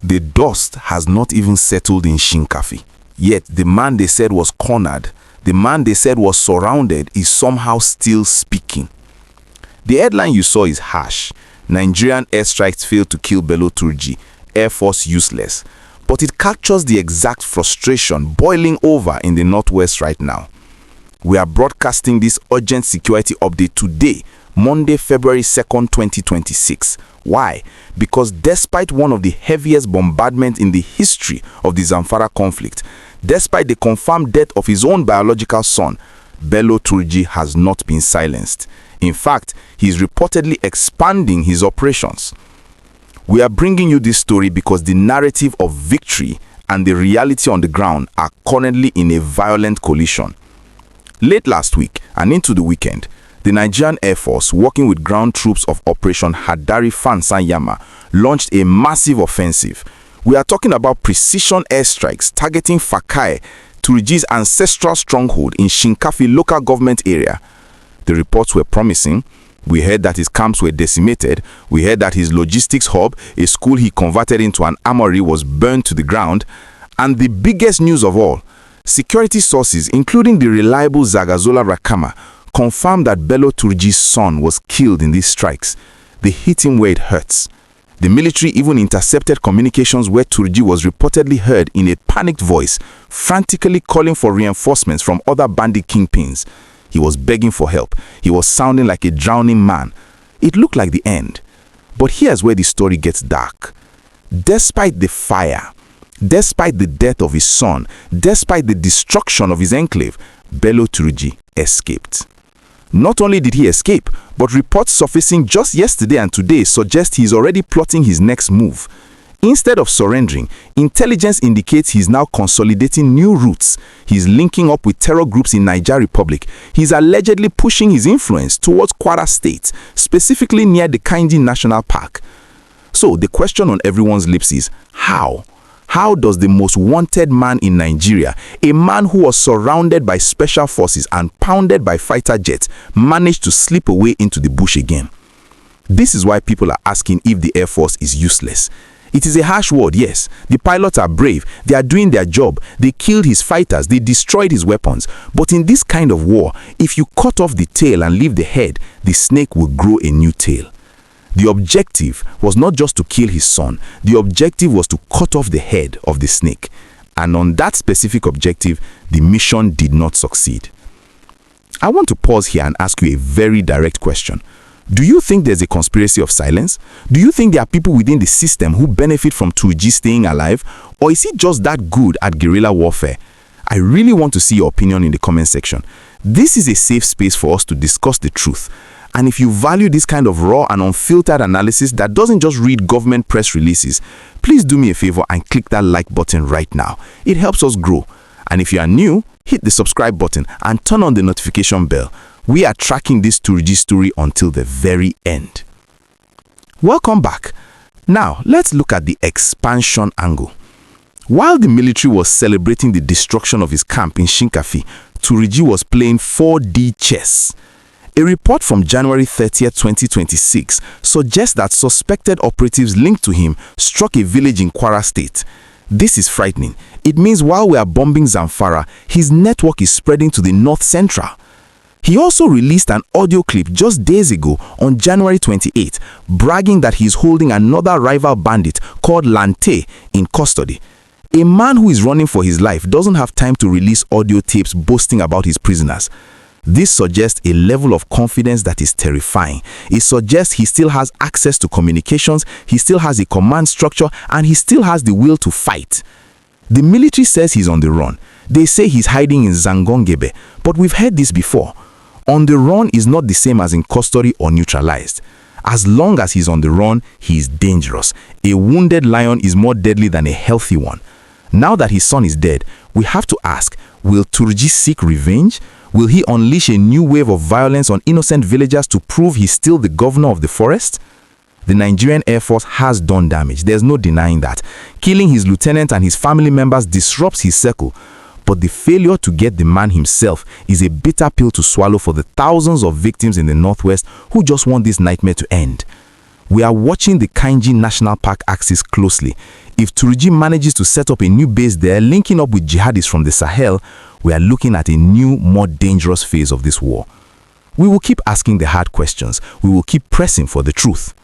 The dust has not even settled in Shinkafi. Yet the man they said was cornered, the man they said was surrounded, is somehow still speaking. The headline you saw is harsh. Nigerian airstrikes failed to kill Bello Turji, Air Force useless. But it captures the exact frustration boiling over in the Northwest right now. We are broadcasting this urgent security update today, Monday, February 2nd, 2026. Why? Because despite one of the heaviest bombardments in the history of the Zamfara conflict, despite the confirmed death of his own biological son, Bello Turji has not been silenced. In fact, he is reportedly expanding his operations. We are bringing you this story because the narrative of victory and the reality on the ground are currently in a violent collision. Late last week and into the weekend, the Nigerian Air Force, working with ground troops of Operation Hadari Fansan Yamma, launched a massive offensive. We are talking about precision airstrikes targeting Fakai, Turji's ancestral stronghold in Shinkafi local government area. The reports were promising. We heard that his camps were decimated. We heard that his logistics hub, a school he converted into an armory, was burned to the ground. And the biggest news of all, security sources, including the reliable Zagazola makama, confirmed that Bello Turji's son was killed in these strikes. They hit him where it hurts. The military even intercepted communications where Turji was reportedly heard in a panicked voice, frantically calling for reinforcements from other bandit kingpins. He was begging for help. He was sounding like a drowning man. It looked like the end. But here's where the story gets dark. Despite the fire, despite the death of his son, despite the destruction of his enclave, Bello Turji escaped. Not only did he escape, but reports surfacing just yesterday and today suggest he is already plotting his next move. Instead of surrendering, intelligence indicates he's now consolidating new routes. He's linking up with terror groups in Niger Republic. He's allegedly pushing his influence towards Kwara State, specifically near the Kainji National Park. So the question on everyone's lips is, how? How does the most wanted man in Nigeria, a man who was surrounded by special forces and pounded by fighter jets, manage to slip away into the bush again? This is why people are asking if the Air Force is useless. It is a harsh word, yes. The pilots are brave. They are doing their job. They killed his fighters. They destroyed his weapons. But in this kind of war, if you cut off the tail and leave the head, the snake will grow a new tail. The objective was not just to kill his son. The objective was to cut off the head of the snake. And on that specific objective, the mission did not succeed. I want to pause here and ask you a very direct question. Do you think there's a conspiracy of silence? Do you think there are people within the system who benefit from Turji staying alive? Or is he just that good at guerrilla warfare? I really want to see your opinion in the comment section. This is a safe space for us to discuss the truth. And if you value this kind of raw and unfiltered analysis that doesn't just read government press releases, please do me a favor and click that like button right now. It helps us grow. And if you are new, hit the subscribe button and turn on the notification bell. We are tracking this Turji story until the very end. Welcome back. Now, let's look at the expansion angle. While the military was celebrating the destruction of his camp in Shinkafi, Turji was playing 4D chess. A report from January 30th, 2026 suggests that suspected operatives linked to him struck a village in Kwara State. This is frightening. It means while we are bombing Zamfara, his network is spreading to the north central. He also released an audio clip just days ago on January 28, bragging that he is holding another rival bandit called Lante in custody. A man who is running for his life doesn't have time to release audio tapes boasting about his prisoners. This suggests a level of confidence that is terrifying. It suggests he still has access to communications, he still has a command structure, and he still has the will to fight. The military says he's on the run. They say he's hiding in Zangongebe, but we've heard this before. On the run is not the same as in custody or neutralized. As long as he's on the run, he is dangerous. A wounded lion is more deadly than a healthy one. Now that his son is dead, we have to ask, will Turji seek revenge? Will he unleash a new wave of violence on innocent villagers to prove he's still the governor of the forest? The Nigerian Air Force has done damage. There's no denying that. Killing his lieutenant and his family members disrupts his circle. But the failure to get the man himself is a bitter pill to swallow for the thousands of victims in the Northwest who just want this nightmare to end. We are watching the Kainji National Park axis closely. If Turji manages to set up a new base there, linking up with jihadists from the Sahel, we are looking at a new, more dangerous phase of this war. We will keep asking the hard questions. We will keep pressing for the truth.